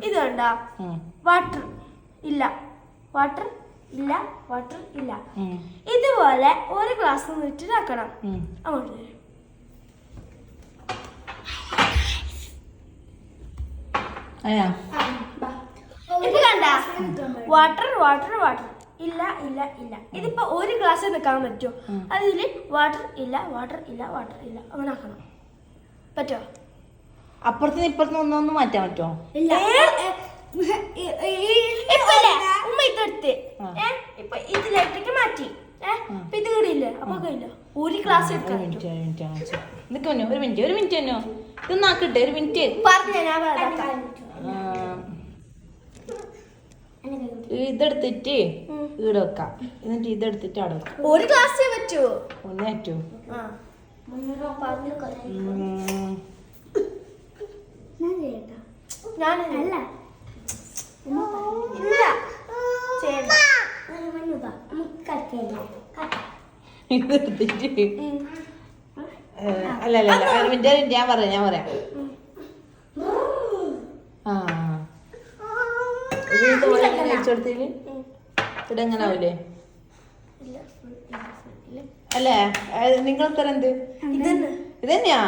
ഇത് കണ്ട വാട്ടർ ഇല്ല, വാട്ടർ ഇല്ല, വാട്ടർ ഇല്ല. ഇതുപോലെ ഒരു ഗ്ലാസ് വെച്ചിട്ടാക്കണം. അങ്ങോട്ട് ഇത് കണ്ട വാട്ടർ വാട്ടർ വാട്ടർ ഇല്ല ഇല്ല ഇല്ല. ഇതിപ്പോ ഒരു ഗ്ലാസ് നിൽക്കാൻ പറ്റുമോ? അതില് വാട്ടർ ഇല്ല, വാട്ടർ ഇല്ല, വാട്ടർ ഇല്ല, അങ്ങനെ ആക്കണം. പറ്റുമോ? അപ്പുറത്തുനിന്ന് ഇപ്പുറത്തുനിന്ന് ഒന്നൊന്നും മാറ്റാൻ പറ്റുമോ? ഉമ്മ ഇതെടുത്ത് ഇപ്പൊ ഇതിലേക്ക് മാറ്റി. ഇത് കൂടിയില്ലേ? അപ്പൊ കഴിയില്ല. ഒരു ഗ്ലാസ് എടുക്കാൻ ഒരു മിനിറ്റ് തന്നെയോ ഇതൊന്നും ആക്കട്ടെ. ഒരു മിനിറ്റ് ഇതെടുത്തിട്ട് ഇവിടെ വെക്കാം. എന്നിട്ട് ഇതെടുത്തിട്ട് അവിടെ വെക്കാം. ഒരു ഗ്ലാസ് പറ്റുമോ? ഒന്ന് പറ്റുമോ? ഞാനല്ല ഇതെടുത്തിട്ട് അല്ല ഒരു മിനിറ്റ് ഞാൻ പറയാം. വെച്ചെടുത്തേല് ഇതെങ്ങനെ ആവൂലേ? അല്ലേ നിങ്ങൾ തരം എന്ത് ഇതന്നെയാ?